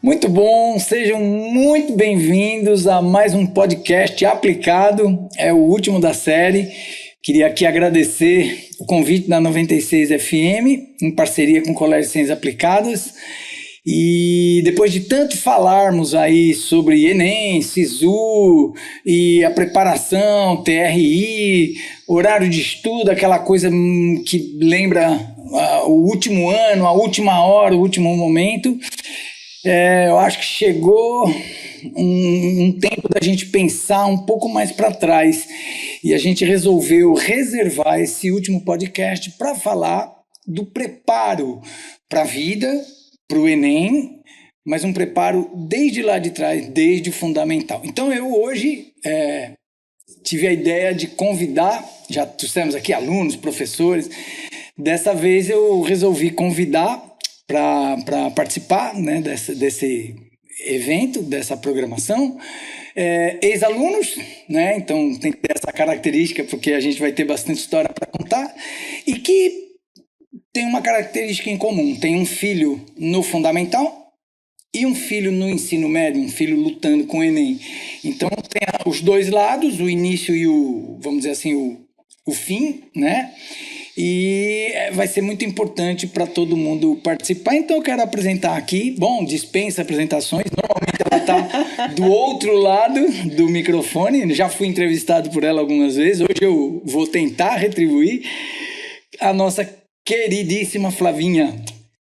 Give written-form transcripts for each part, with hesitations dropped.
Muito bom, sejam muito bem-vindos a mais um podcast aplicado, é o último da série. Queria aqui agradecer o convite da 96 FM, em parceria com o Colégio de Ciências Aplicadas. E depois de tanto falarmos aí sobre Enem, SISU e a preparação, TRI, horário de estudo, aquela coisa que lembra o último ano, a última hora, o último momento, eu acho que chegou um tempo da gente pensar um pouco mais para trás. E a gente resolveu reservar esse último podcast para falar do preparo para a vida, para o Enem, mas um preparo desde lá de trás, desde o fundamental. Então eu hoje tive a ideia de convidar, já trouxemos aqui alunos, professores, dessa vez eu resolvi convidar para participar, né, desse evento, dessa programação, ex-alunos, né, então tem que ter essa característica porque a gente vai ter bastante história para contar, e que tem uma característica em comum, tem um filho no fundamental e um filho no ensino médio, um filho lutando com o Enem. Então tem os dois lados, o início e o, vamos dizer assim, o fim, né? E vai ser muito importante para todo mundo participar. Então eu quero apresentar aqui, dispensa apresentações, normalmente ela está do outro lado do microfone, já fui entrevistado por ela algumas vezes, hoje eu vou tentar retribuir, a nossa queridíssima Flavinha.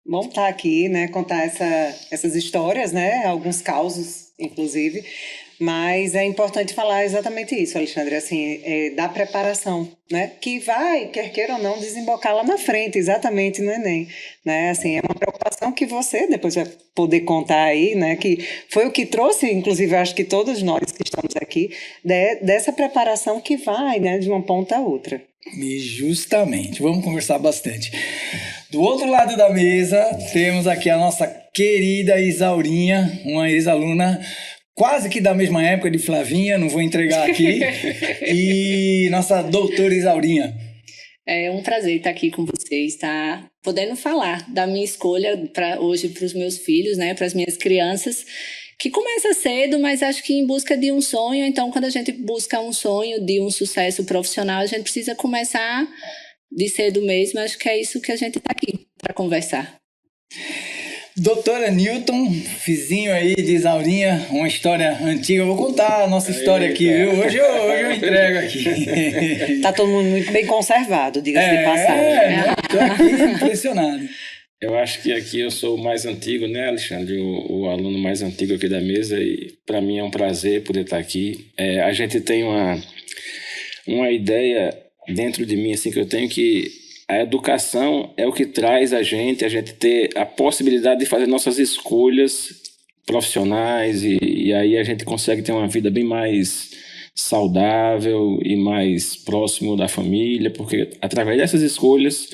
Bom estar aqui, né, contar essas histórias, né, alguns causos, inclusive, mas é importante falar exatamente isso, Alexandre, assim, da preparação, né, que vai, quer queira ou não, desembocar lá na frente, exatamente no Enem, né, assim, é uma preocupação que você depois vai poder contar aí, né, que foi o que trouxe, inclusive, eu acho que todos nós que estamos aqui, dessa preparação que vai, né, de uma ponta a outra. E justamente, vamos conversar bastante. Do outro lado da mesa, temos aqui a nossa querida Isaurinha, uma ex-aluna quase que da mesma época de Flavinha, não vou entregar aqui, e nossa doutora Isaurinha. É um prazer estar aqui com vocês, estar podendo falar da minha escolha hoje para os meus filhos, né, para as minhas crianças, que começa cedo, mas acho que em busca de um sonho. Então, quando a gente busca um sonho de um sucesso profissional, a gente precisa começar de cedo mesmo. Acho que é isso que a gente está aqui para conversar. Doutora Newton, vizinho aí de Isaurinha, uma história antiga. Eu vou contar a nossa história aqui, viu? Hoje eu entrego aqui. Tá todo mundo muito bem conservado, diga-se de passagem. Estou aqui impressionado. Eu acho que aqui eu sou o mais antigo, né, Alexandre? O aluno mais antigo aqui da mesa, e para mim é um prazer poder estar aqui. A gente tem uma ideia dentro de mim, assim, que eu tenho, que a educação é o que traz a gente ter a possibilidade de fazer nossas escolhas profissionais, e aí a gente consegue ter uma vida bem mais saudável e mais próximo da família, porque através dessas escolhas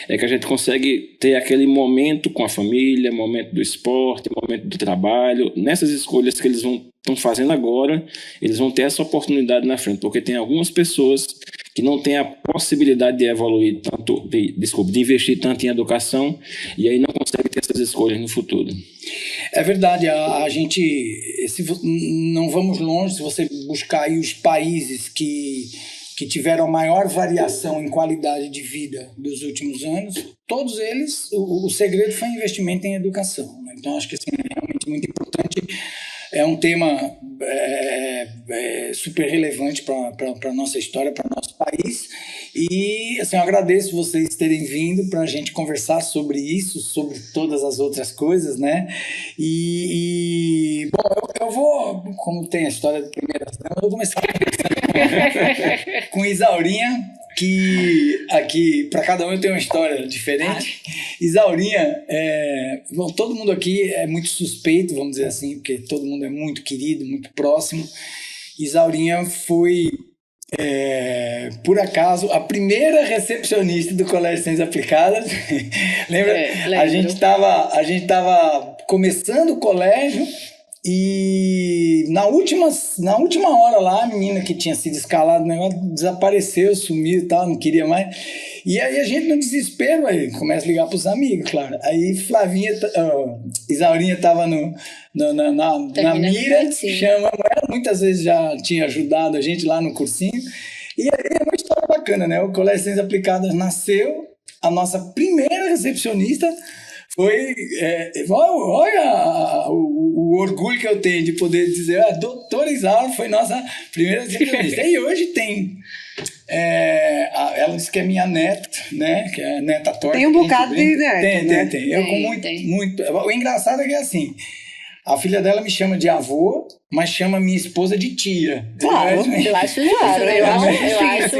é que a gente consegue ter aquele momento com a família, momento do esporte, momento do trabalho. Nessas escolhas que eles estão fazendo agora, eles vão ter essa oportunidade na frente, porque tem algumas pessoas que não têm a possibilidade de evoluir tanto, de investir tanto em educação, e aí não conseguem ter essas escolhas no futuro. É verdade, a gente, não vamos longe, se você buscar aí os países que tiveram a maior variação em qualidade de vida dos últimos anos, todos eles, o segredo foi investimento em educação, né? Então acho que assim, é realmente muito importante, é um tema super relevante para a nossa história, para o nosso país. E assim, eu agradeço vocês terem vindo para a gente conversar sobre isso, sobre todas as outras coisas, né? Bom, eu vou, como tem a história da primeira, eu vou começar com Isaurinha, que aqui, para cada um eu tenho uma história diferente. Isaurinha, todo mundo aqui é muito suspeito, vamos dizer assim, porque todo mundo é muito querido, muito próximo. Isaurinha foi, por acaso, a primeira recepcionista do Colégio de Ciências Aplicadas. Lembra? A gente tava começando o colégio e E na última hora lá, a menina que tinha sido escalada, o negócio desapareceu, sumiu e tal, não queria mais. E aí a gente, no desespero, aí começa a ligar pros amigos, claro. Aí Isaurinha tava na mira, chama ela, muitas vezes já tinha ajudado a gente lá no cursinho. E aí é uma história bacana, né? O Colégio de Ciências Aplicadas nasceu, a nossa primeira recepcionista foi... olha o orgulho que eu tenho de poder dizer, a doutora Isaura foi nossa primeira recepcionista. E hoje tem... ela disse que é minha neta, né? Que é a neta torta. Tem um bocado de neto, tem. Eu com muito... O engraçado é que é assim... A filha dela me chama de avô, mas chama minha esposa de tia. Claro, eu acho claro. Eu acho.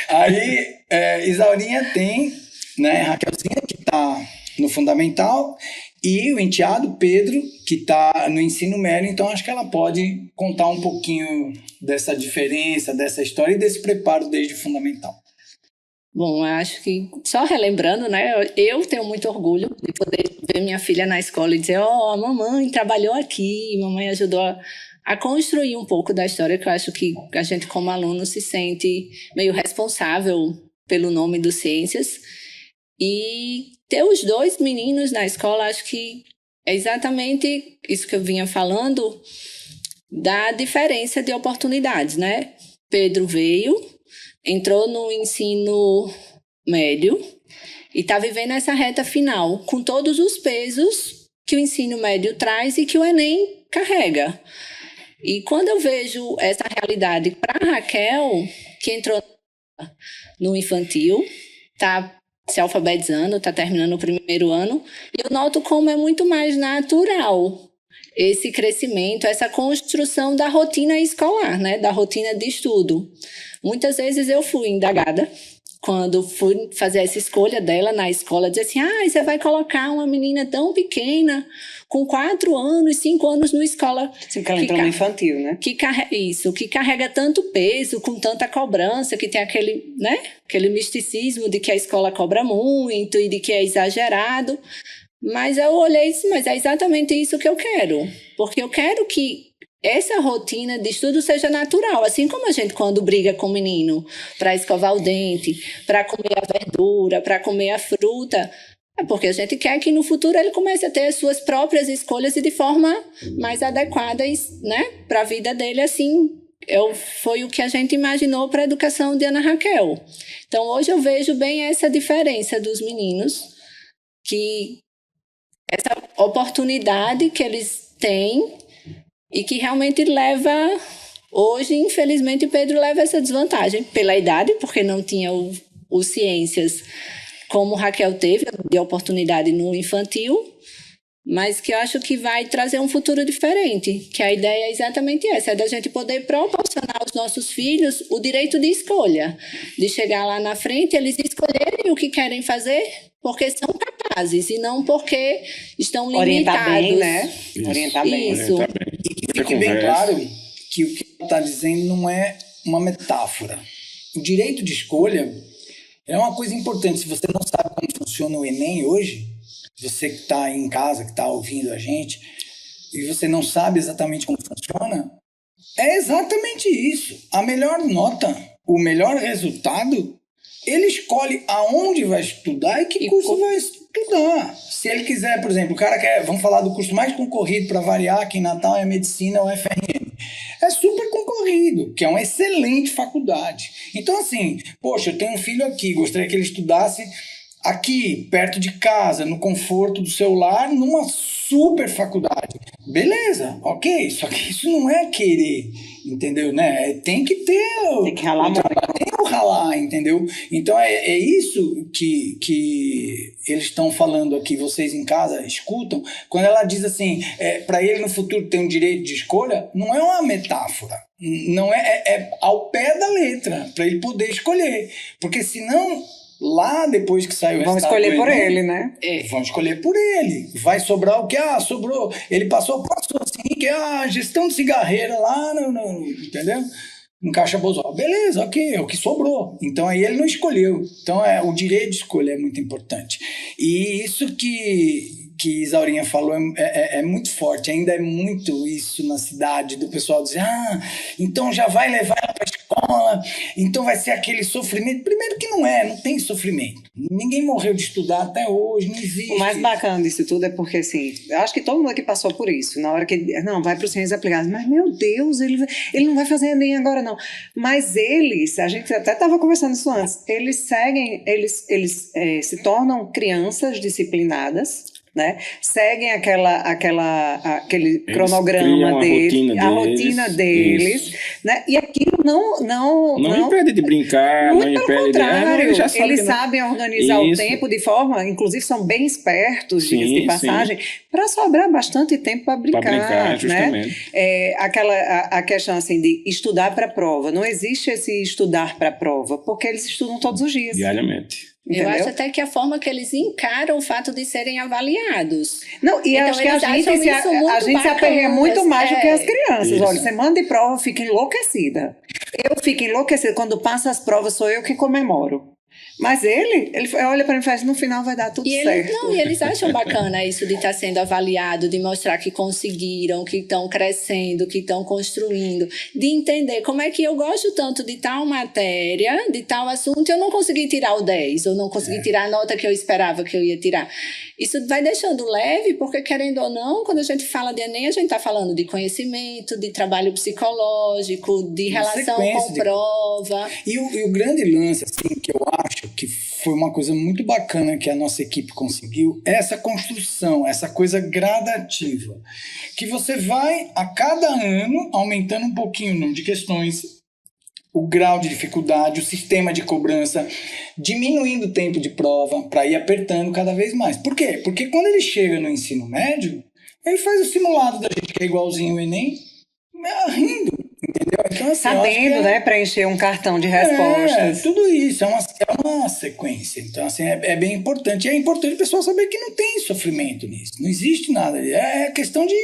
Aí, Isaurinha tem, né, Raquelzinha, que está no fundamental, e o enteado Pedro, que está no ensino médio. Então, acho que ela pode contar um pouquinho dessa diferença, dessa história e desse preparo desde o fundamental. Bom, eu acho que, só relembrando, né, eu tenho muito orgulho de poder ver minha filha na escola e dizer, a mamãe trabalhou aqui, mamãe ajudou a construir um pouco da história, que eu acho que a gente como aluno se sente meio responsável pelo nome do Ciências. E ter os dois meninos na escola, acho que é exatamente isso que eu vinha falando, da diferença de oportunidades, né? Pedro veio, entrou no ensino médio e está vivendo essa reta final com todos os pesos que o ensino médio traz e que o Enem carrega. E quando eu vejo essa realidade para a Raquel, que entrou no infantil, está se alfabetizando, está terminando o primeiro ano, eu noto como é muito mais natural esse crescimento, essa construção da rotina escolar, né? Da rotina de estudo. Muitas vezes eu fui indagada, quando fui fazer essa escolha dela na escola, dizer assim, você vai colocar uma menina tão pequena, com 4 anos, 5 anos na escola... Sim, porque ela entrou no infantil, né? Que carrega tanto peso, com tanta cobrança, que tem aquele, né? Aquele misticismo de que a escola cobra muito e de que é exagerado. Mas eu olhei e disse, mas é exatamente isso que eu quero. Porque eu quero que essa rotina de estudo seja natural. Assim como a gente, quando briga com o menino para escovar o dente, para comer a verdura, para comer a fruta, é porque a gente quer que no futuro ele comece a ter as suas próprias escolhas e de forma mais adequada, né, para a vida dele, assim. Foi o que a gente imaginou para a educação de Ana Raquel. Então, hoje eu vejo bem essa diferença dos meninos, que essa oportunidade que eles têm e que realmente leva... Hoje, infelizmente, Pedro leva essa desvantagem pela idade, porque não tinha o Ciências como Raquel teve, de oportunidade no infantil, mas que eu acho que vai trazer um futuro diferente, que a ideia é exatamente essa, é da gente poder proporcionar aos nossos filhos o direito de escolha, de chegar lá na frente, eles escolherem o que querem fazer, porque são capazes, e não porque estão limitados. Orientar bem, né? Orientar bem. Isso. E que fique bem claro que o que ela está dizendo não é uma metáfora. O direito de escolha é uma coisa importante. Se você não sabe como funciona o Enem hoje, você que está em casa, que está ouvindo a gente, e você não sabe exatamente como funciona, é exatamente isso. A melhor nota, o melhor resultado, ele escolhe aonde vai estudar e que curso vai estudar. Se ele quiser, por exemplo, o cara quer, vamos falar do curso mais concorrido para variar, aqui em Natal é a Medicina ou FRM. É super concorrido, que é uma excelente faculdade. Então, assim, poxa, eu tenho um filho aqui, gostaria que ele estudasse aqui, perto de casa, no conforto do seu lar, numa super faculdade. Beleza, ok, só que isso não é querer, entendeu, né? Tem que ter... Tem que ralar muito. Tem o ralar, entendeu? Então é isso que eles estão falando aqui, vocês em casa escutam, quando ela diz assim, para ele no futuro ter um direito de escolha, não é uma metáfora, não é ao pé da letra, para ele poder escolher, porque senão... Lá, depois que saiu o vão escolher por ele, né? Vão escolher por ele. Vai sobrar o que? Sobrou. Ele passou assim, que gestão de cigarreira lá, entendeu? Em Caixa Bozal. Beleza, ok, é o que sobrou. Então, aí ele não escolheu. Então, o direito de escolha é muito importante. E isso que que Isaurinha falou é muito forte, ainda é muito isso na cidade, do pessoal dizer, então já vai levar ela para a escola, então vai ser aquele sofrimento. Primeiro que não tem sofrimento. Ninguém morreu de estudar até hoje, não existe. O mais bacana disso tudo é porque, assim, eu acho que todo mundo aqui passou por isso, na hora que, não, vai para os ciências aplicadas, mas, meu Deus, ele não vai fazer nem agora, não. Mas eles, a gente até estava conversando isso antes, eles se tornam crianças disciplinadas, né? Seguem aquele cronograma deles, a rotina deles, né? E aquilo não impede de brincar, não impede de... Eles sabem organizar o tempo de forma, inclusive são bem espertos, diga-se de passagem, para sobrar bastante tempo para brincar, justamente. Né? A questão assim de estudar para a prova, não existe esse estudar para a prova, porque eles estudam todos os dias. Diariamente. Entendeu? Eu acho até que a forma que eles encaram o fato de serem avaliados. Não, e então, acho que a gente se aperreia muito mais do que as crianças. Isso. Olha, semana de prova fica enlouquecida. Eu fico enlouquecida. Quando passa as provas, sou eu que comemoro. Mas ele olha para mim e faz, no final vai dar tudo certo. E eles acham bacana isso de estar sendo avaliado, de mostrar que conseguiram, que estão crescendo, que estão construindo, de entender como é que eu gosto tanto de tal matéria, de tal assunto, eu não consegui tirar o 10, ou não consegui tirar a nota que eu esperava que eu ia tirar. Isso vai deixando leve, porque querendo ou não, quando a gente fala de Enem, a gente está falando de conhecimento, de trabalho psicológico, de relação com prova. E o grande lance, assim, que eu acho que foi uma coisa muito bacana que a nossa equipe conseguiu, é essa construção, essa coisa gradativa, que você vai, a cada ano, aumentando um pouquinho o número de questões, o grau de dificuldade, o sistema de cobrança, diminuindo o tempo de prova para ir apertando cada vez mais. Por quê? Porque quando ele chega no ensino médio, ele faz o simulado da gente, que é igualzinho ao Enem, rindo, entendeu? Então, assim, sabendo, né, preencher um cartão de respostas. Tudo isso, é uma sequência. Então, assim, é bem importante. E é importante o pessoal saber que não tem sofrimento nisso, não existe nada. É questão de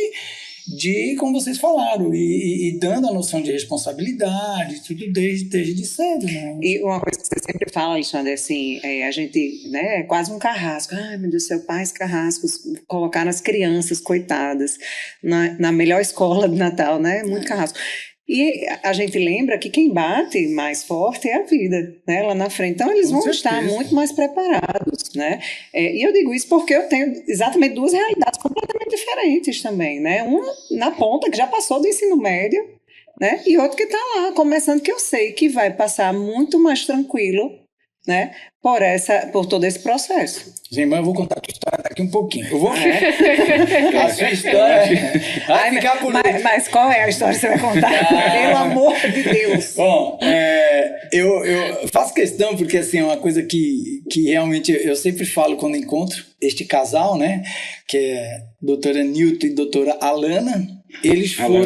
como vocês falaram, e dando a noção de responsabilidade, tudo desde cedo, né? E uma coisa que você sempre fala, Alexandre, assim, a gente, né, é quase um carrasco. Ai, meu Deus do céu, pais carrascos, colocar nas crianças, coitadas, na melhor escola de Natal, né? Muito carrasco. E a gente lembra que quem bate mais forte é a vida, né, lá na frente. Então, eles vão estar muito mais preparados, né? E eu digo isso porque eu tenho exatamente duas realidades completamente diferentes também, né? Uma na ponta, que já passou do ensino médio, né? E outro que está lá, começando, que eu sei que vai passar muito mais tranquilo, né, por todo esse processo. Irmã, eu vou contar a tua história daqui um pouquinho. Eu vou... A sua história vai ficar por... Mas qual é a história que você vai contar? Pelo amor de Deus. Bom, eu faço questão porque, assim, é uma coisa que realmente eu sempre falo quando encontro este casal, né, que é doutora Nilton e doutora Alana. Eles foram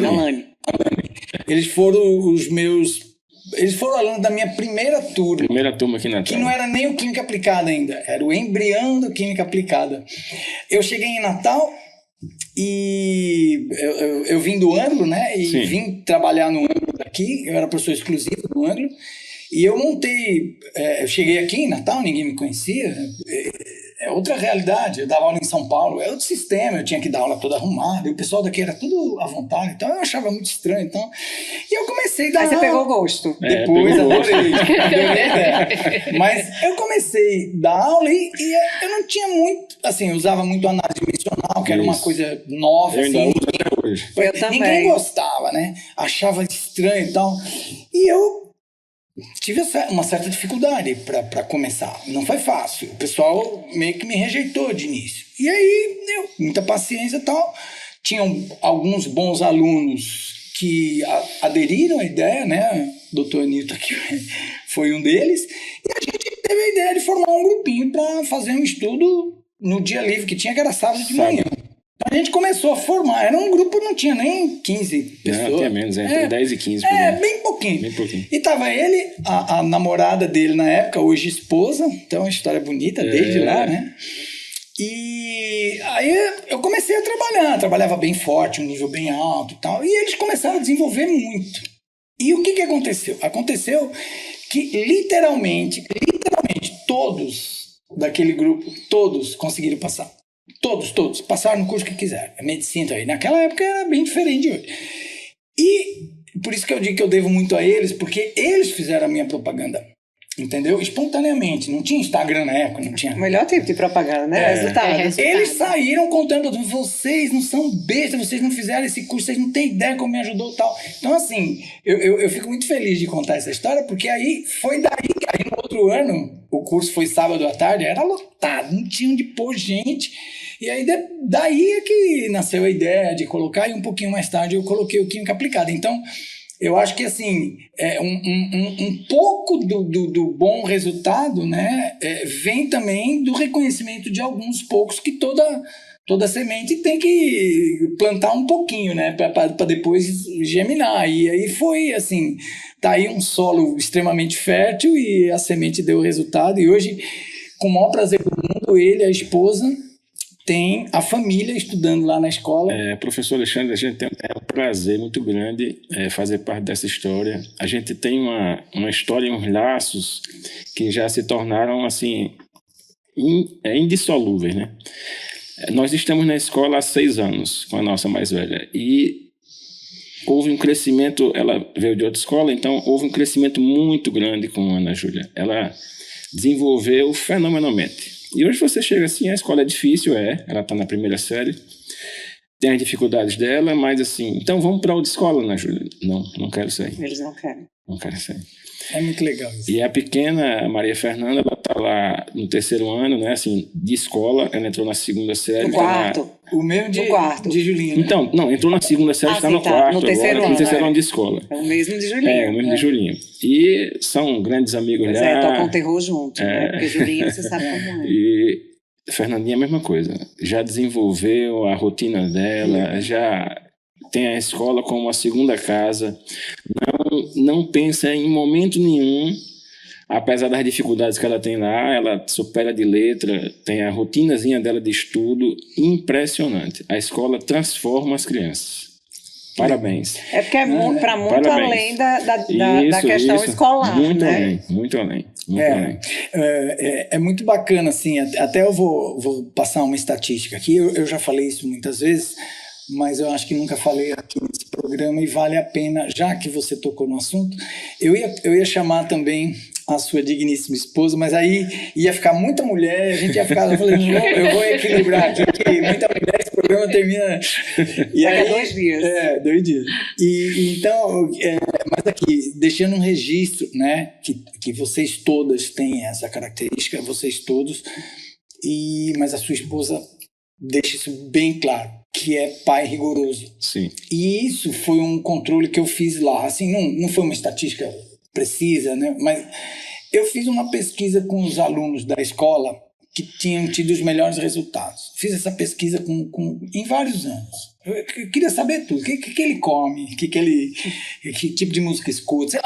alunos da minha primeira turma. Primeira turma aqui na Natal. Que não era nem o Química Aplicada ainda, era o embrião do Química Aplicada. Eu cheguei em Natal e eu vim do Ângulo, né? E vim trabalhar no Ângulo daqui, eu era professor exclusivo do Ângulo. E eu montei, eu cheguei aqui em Natal, ninguém me conhecia, é outra realidade. Eu dava aula em São Paulo, é outro sistema, eu tinha que dar aula toda arrumada, e o pessoal daqui era tudo à vontade, então eu achava muito estranho. Então, e eu comecei a dar aula. Aí você pegou gosto. Depois, adorei. Mas eu comecei a dar aula e eu não tinha muito, assim, eu usava muito análise dimensional, que era uma coisa nova. Eu assim, ainda uso até hoje. Ninguém gostava, né? Achava estranho e tal. E eu tive uma certa dificuldade para começar. Não foi fácil. O pessoal meio que me rejeitou de início. E aí, muita paciência e tal. Tinham alguns bons alunos que aderiram à ideia, né? O doutor Nilton aqui foi um deles. E a gente teve a ideia de formar um grupinho para fazer um estudo no dia livre que tinha, que era sábado de manhã. A gente começou a formar, era um grupo, não tinha nem 15 pessoas. Não, tinha menos, entre 10 e 15. Bem pouquinho. E tava ele, a namorada dele na época, hoje esposa, então uma história bonita desde lá, né? E aí eu comecei a trabalhava bem forte, um nível bem alto e tal, e eles começaram a desenvolver muito. E o que aconteceu? Aconteceu que literalmente, todos daquele grupo, todos conseguiram passar. Todos, passaram no curso que quiseram. A medicina aí. Naquela época era bem diferente de hoje. E por isso que eu digo que eu devo muito a eles, porque eles fizeram a minha propaganda. Entendeu? Espontaneamente. Não tinha Instagram na época, não tinha. O melhor tipo de propaganda, né? Resultados. Eles saíram contando, vocês não são bestas, vocês não fizeram esse curso, vocês não têm ideia como me ajudou e tal. Então, assim, eu fico muito feliz de contar essa história, porque aí foi daí que aí no outro ano, o curso foi sábado à tarde, era lotado, não tinha onde pôr gente. E aí daí é que nasceu a ideia de colocar, e um pouquinho mais tarde eu coloquei o Química Aplicada. Então, eu acho que assim, um pouco do bom resultado, né, vem também do reconhecimento de alguns poucos que toda semente tem que plantar um pouquinho, né, para depois germinar. E aí foi assim, tá aí um solo extremamente fértil e a semente deu resultado. E hoje, com o maior prazer do mundo, ele e a esposa tem a família estudando lá na escola. Professor Alexandre, a gente tem um prazer muito grande fazer parte dessa história. A gente tem uma história, uns laços que já se tornaram assim indissolúveis, né? Nós estamos na escola há 6 anos com a nossa mais velha e houve um crescimento. Ela veio de outra escola, então houve um crescimento muito grande com a Ana Júlia. Ela desenvolveu fenomenalmente. E hoje você chega assim, a escola é difícil, ela está na primeira série, tem as dificuldades dela, mas assim, então vamos para outra escola, Ana Júlia? Não quero sair. Eles não querem. Não quero sair. É muito legal isso. E a pequena, a Maria Fernanda, ela está lá no 3º ano, né, assim, de escola, ela entrou na 2ª série. No quarto. O mesmo de Julinho. Né? Então, não, entrou na 2ª série, está no quarto, no terceiro agora, ano, no 3º ano de escola. É o mesmo de Julinho. É, o mesmo de Julinho. E são grandes amigos Pois já. tocam terror junto, né? Porque Julinho, você sabe como é. E Fernandinha, a mesma coisa. Já desenvolveu a rotina dela, já tem a escola como a segunda casa. Não pensa em momento nenhum, apesar das dificuldades que ela tem lá, ela supera de letra, tem a rotinazinha dela de estudo impressionante. A escola transforma as crianças. Parabéns. É porque é para muito Parabéns. além da questão escolar, muito né? Além, muito além. Além. É muito bacana, assim, até eu vou passar uma estatística aqui, eu já falei isso muitas vezes, mas eu acho que nunca falei aqui nesse programa e vale a pena, já que você tocou no assunto, eu ia chamar também a sua digníssima esposa, mas aí ia ficar muita mulher, a gente ia ficar, eu falei, não, eu vou equilibrar aqui, porque muita mulher, esse programa termina... E aí, 2 dias. 2 dias. E então, mas aqui, deixando um registro, né, que vocês todas têm essa característica, vocês todos, mas a sua esposa deixa isso bem claro, que é pai rigoroso. Sim. E isso foi um controle que eu fiz lá, assim, não foi uma estatística precisa, né? Mas eu fiz uma pesquisa com os alunos da escola que tinham tido os melhores resultados. Fiz essa pesquisa em vários anos. Eu queria saber tudo. O que ele come? Que tipo de música escuta?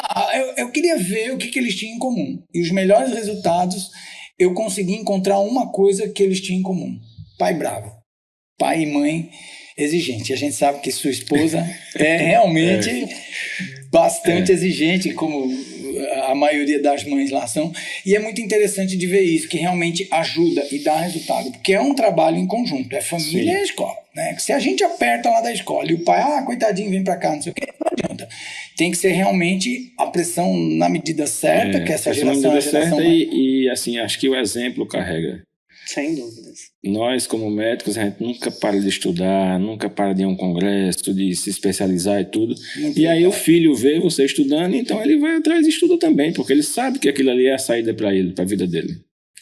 Eu queria ver o que eles tinham em comum. E os melhores resultados, eu consegui encontrar uma coisa que eles tinham em comum. Pai bravo. Pai e mãe exigente. A gente sabe que sua esposa é realmente bastante exigente, como a maioria das mães lá são, e é muito interessante de ver isso, que realmente ajuda e dá resultado, porque é um trabalho em conjunto, é família e a escola, né? Se a gente aperta lá da escola e o pai, coitadinho, vem pra cá, não sei o que, não adianta. Tem que ser realmente a pressão na medida certa, que essa geração é a geração... E assim, acho que o exemplo carrega. Sem dúvidas. Nós, como médicos, a gente nunca para de estudar, nunca para de ir a um congresso, de se especializar e tudo. E aí o filho vê você estudando, então ele vai atrás e estuda também, porque ele sabe que aquilo ali é a saída para ele, para a vida dele.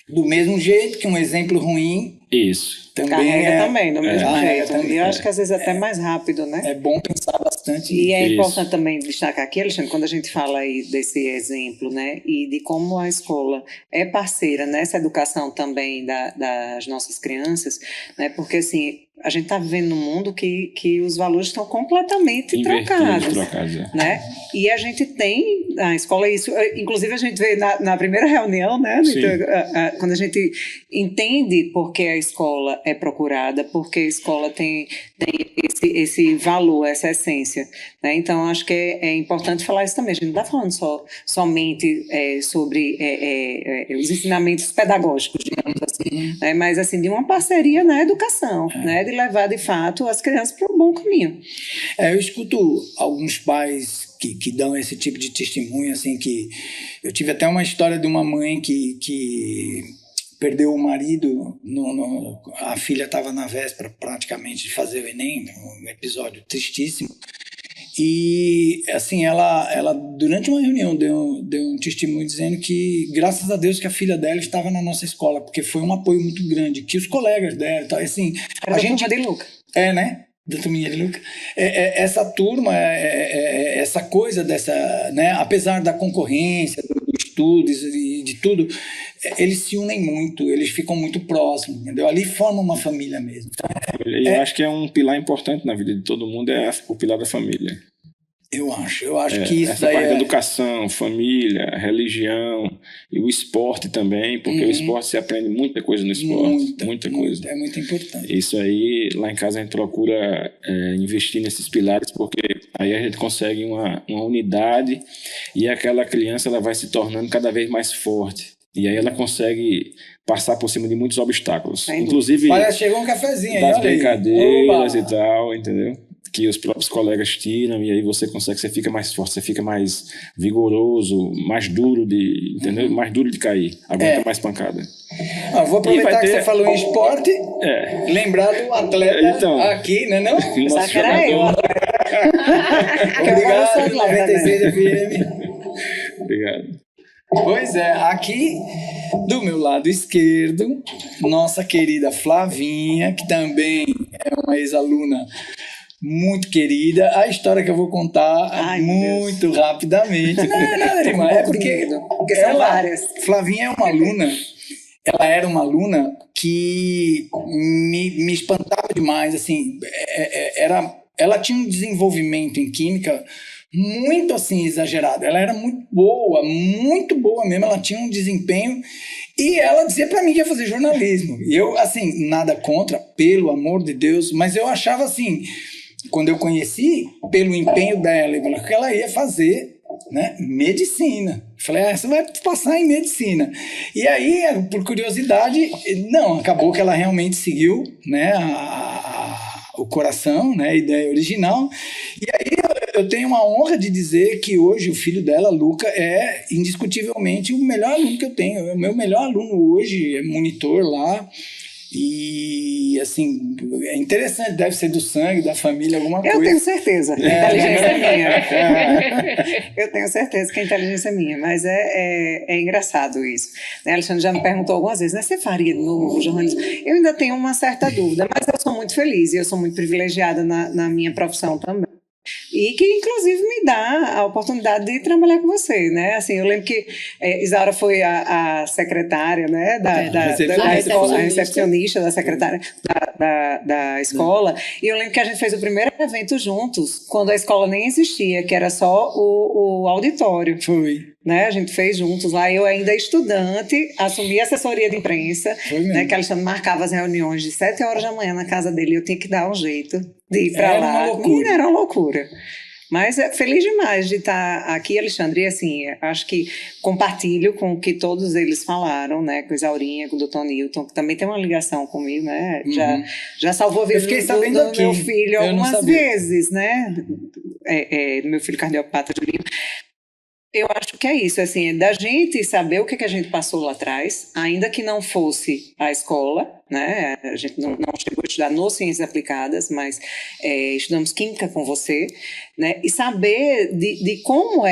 Do mesmo jeito que um exemplo ruim... Isso. Também carrega também, do mesmo jeito. Também, eu acho que às vezes até mais rápido, né? É bom pensar bastante. E é importante também destacar aqui, Alexandre, quando a gente fala aí desse exemplo, né? E de como a escola é parceira nessa educação também das nossas crianças, né? Porque, assim, a gente está vivendo num mundo que os valores estão completamente Invertidos, trocados, né? E a gente tem na escola isso, inclusive a gente vê na primeira reunião, né? Então, quando a gente entende por que a escola é procurada, porque a escola tem esse valor, essa essência, né? Então acho que é importante falar isso também. A gente não está falando somente sobre os ensinamentos pedagógicos, digamos assim, né? Mas assim, de uma parceria na educação, né? De levar de fato as crianças para um bom caminho. Eu escuto alguns pais que dão esse tipo de testemunho, assim, que eu tive até uma história de uma mãe que perdeu o marido, a filha estava na véspera praticamente de fazer o Enem, um episódio tristíssimo, e assim, ela durante uma reunião deu um testemunho dizendo que graças a Deus que a filha dela estava na nossa escola, porque foi um apoio muito grande, que os colegas dela, assim, a gente de Luca. Né? Da turminha de Luca. Essa turma, essa coisa dessa, né? Apesar da concorrência, dos estudos e de tudo, eles se unem muito, eles ficam muito próximos, entendeu? Ali formam uma família mesmo. Eu acho que é um pilar importante na vida de todo mundo, o pilar da família. Eu acho que isso essa parte da educação, família, religião e o esporte também, porque o esporte se aprende muita coisa no esporte, muita coisa. É muito importante. Isso aí, lá em casa a gente procura investir nesses pilares, porque aí a gente consegue uma unidade e aquela criança ela vai se tornando cada vez mais forte. E aí ela consegue passar por cima de muitos obstáculos. Inclusive, olha, chegou um cafezinho das aí, brincadeiras e tal, entendeu? Que os próprios colegas tiram, e aí você fica mais forte, você fica mais vigoroso, mais duro entendeu? Mais duro de cair, aguenta mais pancada. Vou aproveitar que você falou em esporte, lembrar do atleta aqui, né não? Nossa, que era eu. Obrigado, 96 FM. Obrigado. Pois aqui do meu lado esquerdo, nossa querida Flavinha, que também é uma ex-aluna muito querida. A história que eu vou contar muito rapidamente. Não é nada demais, porque são várias. Flavinha é uma aluna, ela era uma aluna que me espantava demais, assim, ela tinha um desenvolvimento em química muito assim exagerado, ela era muito boa mesmo, ela tinha um desempenho e ela dizia para mim que ia fazer jornalismo, e eu assim, nada contra, pelo amor de Deus, mas eu achava assim, quando eu conheci, pelo empenho dela, que ela ia fazer, né, medicina. Falei, você vai passar em medicina. E aí, por curiosidade, não, acabou que ela realmente seguiu, né, o coração, né, a ideia original. E aí eu tenho uma honra de dizer que hoje o filho dela, Luca, é indiscutivelmente o melhor aluno que eu tenho. O meu melhor aluno hoje é monitor lá. E, assim, é interessante, deve ser do sangue, da família, alguma coisa. Eu tenho certeza que a inteligência é minha. Eu tenho certeza que a inteligência é minha, mas é engraçado isso. Né? Alexandre já me perguntou algumas vezes, né? Você faria no jornalismo? Eu ainda tenho uma certa dúvida, mas eu sou muito feliz e eu sou muito privilegiada na minha profissão também. E que, inclusive, me dá a oportunidade de trabalhar com você, né? Assim, eu lembro que Isaura foi a secretária, né? Da escola, a recepcionista da secretária da escola. E eu lembro que a gente fez o primeiro evento juntos, quando a escola nem existia, que era só o auditório. Foi. Né? A gente fez juntos lá, eu ainda estudante, assumi a assessoria de imprensa, né? Que Alexandre marcava as reuniões de 7 horas da manhã na casa dele, eu tinha que dar um jeito de ir para lá. Era uma loucura. Mas feliz demais de estar aqui, Alexandre, e assim, acho que compartilho com o que todos eles falaram, né, com a Isaurinha, com o Dr. Newton, que também tem uma ligação comigo, né, já salvou a vida do meu filho algumas vezes, né, do meu filho cardiopata Julinho. Eu acho que é isso, assim, é da gente saber o que a gente passou lá atrás, ainda que não fosse a escola, né? A gente não chegou a estudar no Ciências Aplicadas, mas estudamos Química com você, né? E saber de como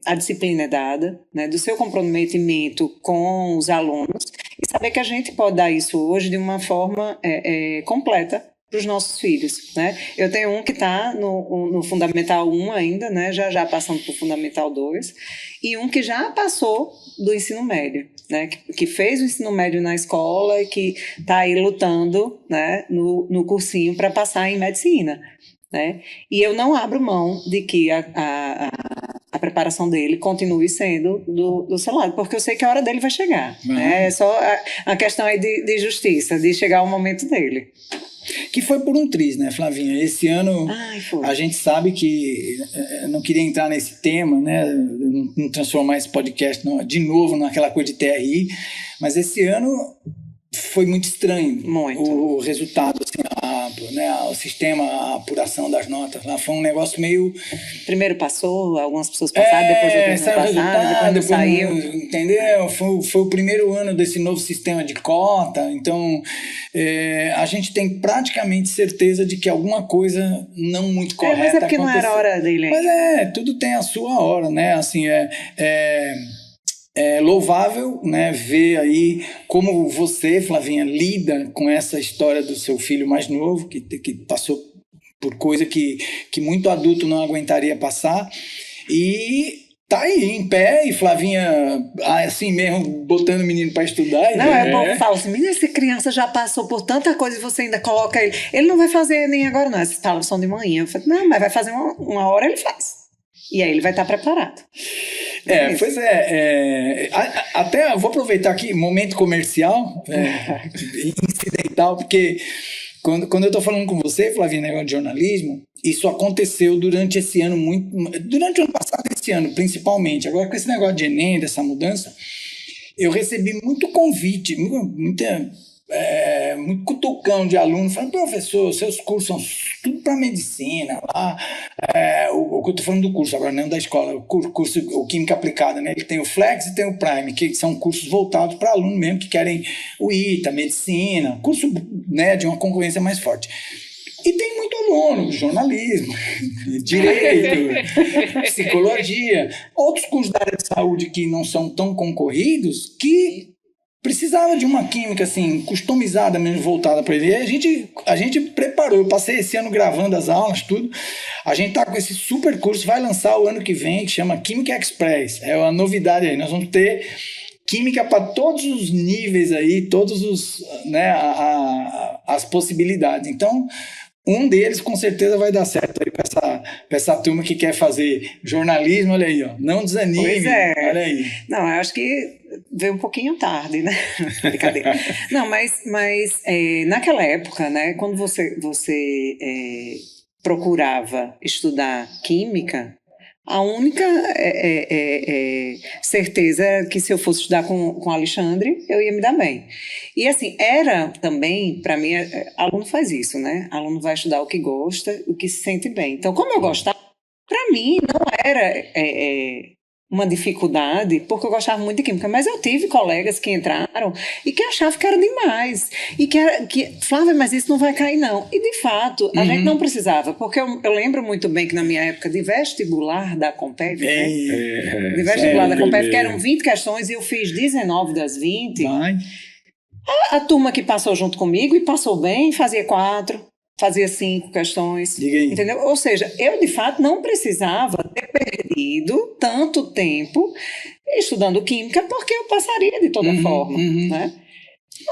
a disciplina é dada, né? Do seu comprometimento com os alunos, e saber que a gente pode dar isso hoje de uma forma completa, para os nossos filhos, né? Eu tenho um que está no Fundamental 1 ainda, né? Já passando para o Fundamental 2, e um que já passou do ensino médio, né? Que fez o ensino médio na escola e que está aí lutando, né? No cursinho para passar em medicina, né? E eu não abro mão de que a preparação dele continue sendo do seu lado, porque eu sei que a hora dele vai chegar, né? É só a questão aí de justiça, de chegar o momento dele. Que foi por um triz, né, Flavinha? Esse ano a gente sabe que não queria entrar nesse tema, né, não transformar esse podcast de novo naquela coisa de TRI, mas esse ano foi muito estranho. Muito. O resultado, assim, o sistema, a apuração das notas lá foi um negócio meio... Primeiro passou, algumas pessoas passaram, depois outras não passaram, depois não saiu. Entendeu? Foi o primeiro ano desse novo sistema de cota, então a gente tem praticamente certeza de que alguma coisa não muito correta mas é porque não era a hora dele. Mas tudo tem a sua hora, né? Assim, é louvável, né, ver aí como você, Flavinha, lida com essa história do seu filho mais novo, que passou por coisa que muito adulto não aguentaria passar, e tá aí em pé, e Flavinha assim mesmo botando o menino para estudar. Não, é bom falar assim, menina, essa criança já passou por tanta coisa e você ainda coloca ele não vai fazer nem agora não, essas aulas são de manhã. Eu falei, não, mas vai fazer uma hora, ele faz. E aí ele vai estar preparado. Pois é. Até vou aproveitar aqui, momento comercial, incidental, porque quando eu estou falando com você, Flavinha, negócio de jornalismo, isso aconteceu durante esse ano, durante o ano passado e esse ano, principalmente. Agora, com esse negócio de Enem, dessa mudança, eu recebi muito convite, muito cutucão de aluno, falando, professor, seus cursos são tudo para medicina, lá, o que eu estou falando do curso agora, não da escola, o Química Aplicada, né? Ele tem o Flex e tem o Prime, que são cursos voltados para alunos mesmo que querem o ITA, medicina, curso, né, de uma concorrência mais forte. E tem muito aluno, jornalismo, direito, psicologia, outros cursos da área de saúde que não são tão concorridos, que precisava de uma química assim, customizada mesmo, voltada para ele. E a gente preparou, eu passei esse ano gravando as aulas, tudo. A gente tá com esse super curso, vai lançar o ano que vem, que chama Química Express. É uma novidade aí, nós vamos ter química para todos os níveis aí, todos os, né, as possibilidades. Então, um deles com certeza vai dar certo aí para essa turma que quer fazer jornalismo, olha aí, ó. Não desanime, pois é. Olha aí. Não, eu acho que veio um pouquinho tarde, né? Brincadeira. Não, mas naquela época, né, quando você procurava estudar química, a única certeza era que se eu fosse estudar com Alexandre, eu ia me dar bem. E assim, era também, para mim, aluno faz isso, né? Aluno vai estudar o que gosta, o que se sente bem. Então, como eu gostava, para mim não era uma dificuldade, porque eu gostava muito de química, mas eu tive colegas que entraram e que achavam que era demais, e que Flávia, mas isso não vai cair não, e de fato, a gente não precisava, porque eu lembro muito bem que na minha época de vestibular da Compev, de vestibular da Compev, que eram 20 questões e eu fiz 19 das 20, a turma que passou junto comigo e passou bem, fazia 4, fazia 5 questões, entendeu? Ou seja, eu de fato não precisava ter perdido tanto tempo estudando química, porque eu passaria de toda forma, né?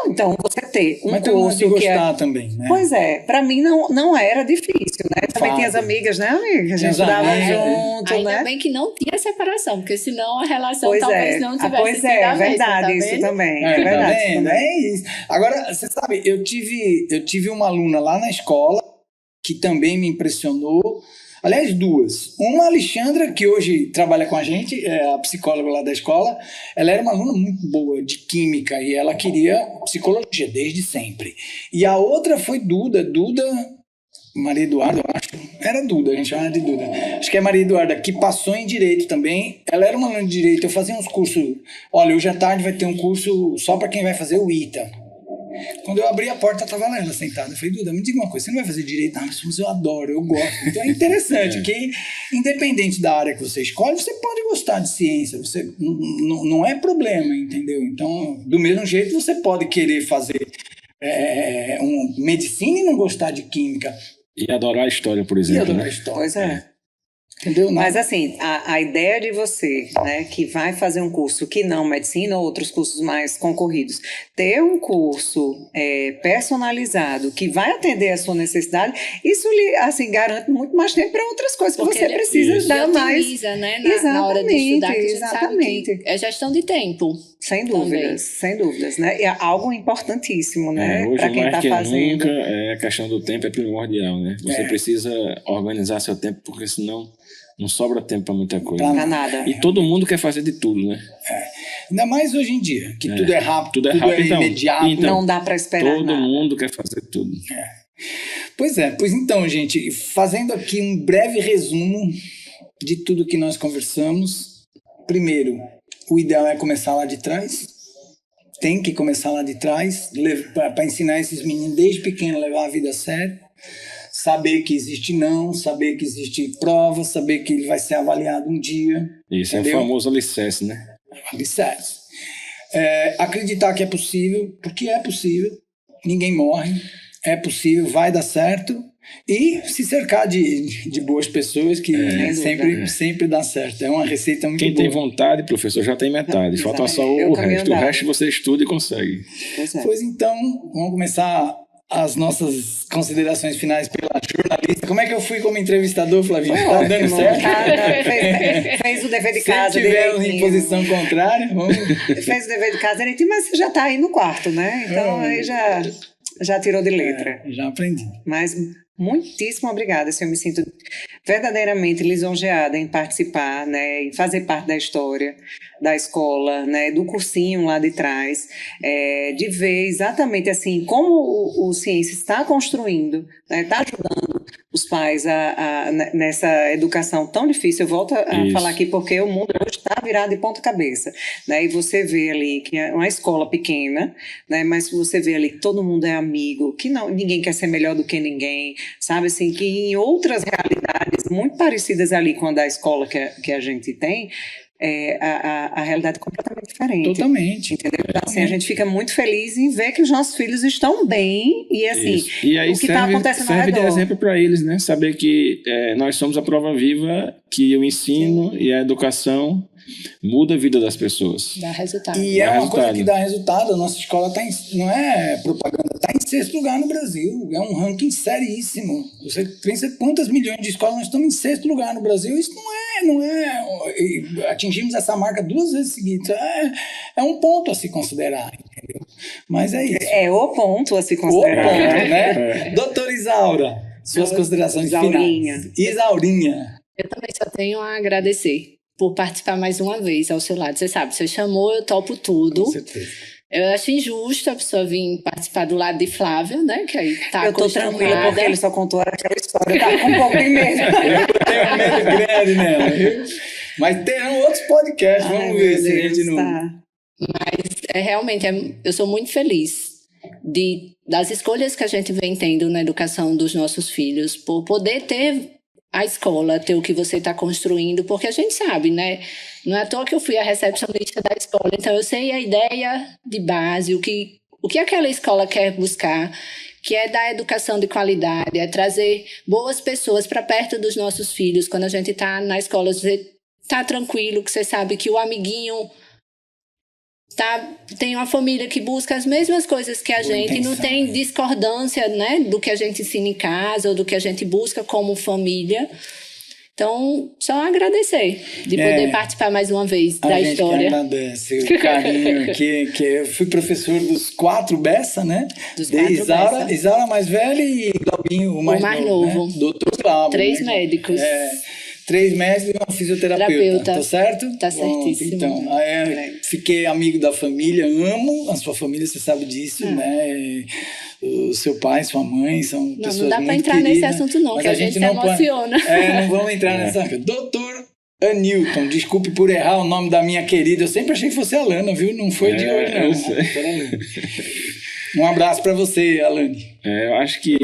Então, você ter um curso de gostar também, né? Pois é, para mim não era difícil, né? Também tinha as amigas, né, amiga? A gente estudava junto, ainda né? Ainda bem que não tinha separação, porque senão a relação pois talvez não tivesse pois sido é, a mesma, verdade, tá isso vendo? também. Tá verdade. vendo? É isso. Agora, você sabe, eu tive uma aluna lá na escola que também me impressionou. Aliás, duas. Uma, a Alexandra, que hoje trabalha com a gente, é a psicóloga lá da escola. Ela era uma aluna muito boa de química e ela queria psicologia desde sempre. E a outra foi Duda, Maria Eduarda, eu acho. Era Duda, a gente chama de Duda. Acho que é Maria Eduarda, que passou em Direito também. Ela era uma aluna de Direito, eu fazia uns cursos. Olha, hoje à tarde vai ter um curso só para quem vai fazer o ITA. Quando eu abri a porta, estava lá ela sentada. Eu falei, Duda, me diga uma coisa, você não vai fazer direito? Ah, mas eu adoro, eu gosto. Então é interessante que, independente da área que você escolhe, você pode gostar de ciência. Você, não é problema, entendeu? Então, do mesmo jeito, você pode querer fazer medicina e não gostar de química. E adorar a história, por exemplo. E adorar né? a história. Pois é. Entendeu? Mas assim, a ideia de você, né, que vai fazer um curso que não medicina ou outros cursos mais concorridos, ter um curso personalizado que vai atender a sua necessidade, isso lhe assim, garante muito mais tempo para outras coisas Porque que você ele precisa dar mais. otimiza, né, na hora de estudar, que a gente sabe que é gestão de tempo. Sem dúvidas, sem dúvidas, né? E é algo importantíssimo, né? Hoje, Para quem mais está que fazendo. nunca, a questão do tempo é primordial, né? Você precisa organizar seu tempo, porque senão não sobra tempo para muita coisa. Para nada. E todo mundo quer fazer de tudo, né? Ainda mais hoje em dia, que tudo é rápido, tudo é rápido, então, imediato. Não dá para esperar Todo nada. mundo quer fazer tudo. Pois então, gente, fazendo aqui um breve resumo de tudo que nós conversamos. Primeiro, o ideal é começar lá de trás. Tem que começar lá de trás, para ensinar esses meninos desde pequeno a levar a vida a sério. Saber que existe não, saber que existe prova, saber que ele vai ser avaliado um dia. Isso entendeu? é o famoso alicerce, né? Alicerce. Acreditar que é possível, porque é possível, ninguém morre, é possível, vai dar certo, e se cercar de boas pessoas, que sempre dá certo. É uma receita muito Quem boa. tem vontade, professor, já tem metade. Falta só É o o caminho resto. O andado. resto você estuda e consegue. Pois é. Pois então, vamos começar as nossas considerações finais pela jornalista. Como é que eu fui como entrevistador, Flavinho? Tá dando Ótimo, certo? fez o dever de Se casa tiver em direitinho. posição contrária, vamos... Fez o dever de casa direitinho, mas você já está aí no quarto, né? Então aí já tirou de letra. Já aprendi. Mas muitíssimo obrigada, eu me sinto verdadeiramente lisonjeada em participar, né, em fazer parte da história da escola, né, do cursinho lá de trás, de ver exatamente assim como o Ciência está construindo, né, está ajudando os pais nessa educação tão difícil. Eu volto a falar aqui porque o mundo hoje está virado de ponta cabeça, né, e você vê ali que é uma escola pequena, né, mas você vê ali que todo mundo é amigo, que ninguém quer ser melhor do que ninguém, sabe, assim, que em outras realidades muito parecidas ali com a da escola que a gente tem, a realidade é completamente diferente. Totalmente. Entendeu? Então, assim, a gente fica muito feliz em ver que os nossos filhos estão bem e, assim, E aí o que está acontecendo ao serve de redor. exemplo para eles, né? Saber que nós somos a prova viva, que o ensino e a educação muda a vida das pessoas. Dá resultado. E é Dá uma resultado. coisa que dá resultado. A nossa escola não é propaganda, está em 6º lugar no Brasil. É um ranking seríssimo. Você pensa quantas milhões de escolas nós estamos em 6º lugar no Brasil. Isso não é. Atingimos essa marca 2 vezes seguidas. É um ponto a se considerar, entendeu? Mas é isso. É o ponto a se O considerar. ponto, né? Doutora Isaura, suas considerações Isaurinha. finais. Isaurinha. Eu também só tenho a agradecer por participar mais uma vez ao seu lado. Você sabe, você chamou, eu topo tudo. Com certeza. Eu acho injusto a pessoa vir participar do lado de Flávia, né? Que aí tá Eu tô tranquila porque ele só contou aquela história. Eu tava com um pouco de medo. Eu tenho um medo grande nela, viu? Mas terão outros podcasts, Ai, vamos meu ver se a Deus, gente não... tá. Realmente, eu sou muito feliz das escolhas que a gente vem tendo na educação dos nossos filhos, por poder ter a escola, ter o que você está construindo, porque a gente sabe, né? Não é à toa que eu fui a recepcionista da escola, então eu sei a ideia de base, o que aquela escola quer buscar, que é dar educação de qualidade, é trazer boas pessoas para perto dos nossos filhos. Quando a gente está na escola, você está tranquilo, que você sabe que o amiguinho tem uma família que busca as mesmas coisas que a gente, e não tem discordância, né, do que a gente ensina em casa ou do que a gente busca como família. Então, só agradecer de poder participar mais uma vez da história. A gente que agradece o carinho aqui, que eu fui professor dos 4 Bessa, né? Dos de 4 Isaura, Isaura mais velha e Glaubinho o mais novo. Né? Doutor Glaubo. 3 né? médicos. 3 médicos e uma fisioterapeuta. Tá certo? Tá certíssimo. Então, fiquei amigo da família, amo a sua família, você sabe disso, né? O seu pai, sua mãe são pessoas não dá para muito entrar queridas, nesse assunto não, que a gente se emociona. Não vamos entrar nessa... Doutor Anilton, desculpe por errar o nome da minha querida, eu sempre achei que fosse a Alana, viu? Não foi de hoje, não. Eu sei. Um abraço para você, Alane. Eu acho que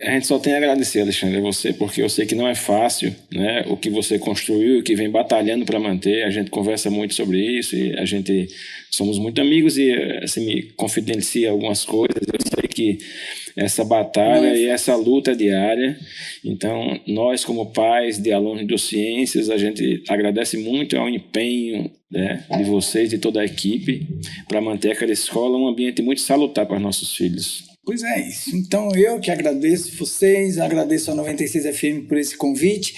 A gente só tem a agradecer, Alexandre, a você, porque eu sei que não é fácil, né, o que você construiu, o que vem batalhando para manter. A gente conversa muito sobre isso e a gente somos muito amigos e assim, me confidencia algumas coisas. Eu sei que essa batalha e essa luta é diária. Então, nós como pais de alunos de ciências, a gente agradece muito ao empenho, né, de vocês, de toda a equipe, para manter aquela escola um ambiente muito salutar para os nossos filhos. Pois é isso. Então eu que agradeço vocês, agradeço a 96 FM por esse convite.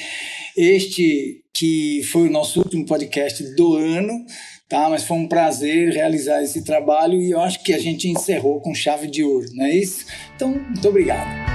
Este que foi o nosso último podcast do ano, tá? Mas foi um prazer realizar esse trabalho e eu acho que a gente encerrou com chave de ouro, não é isso? Então, muito obrigado.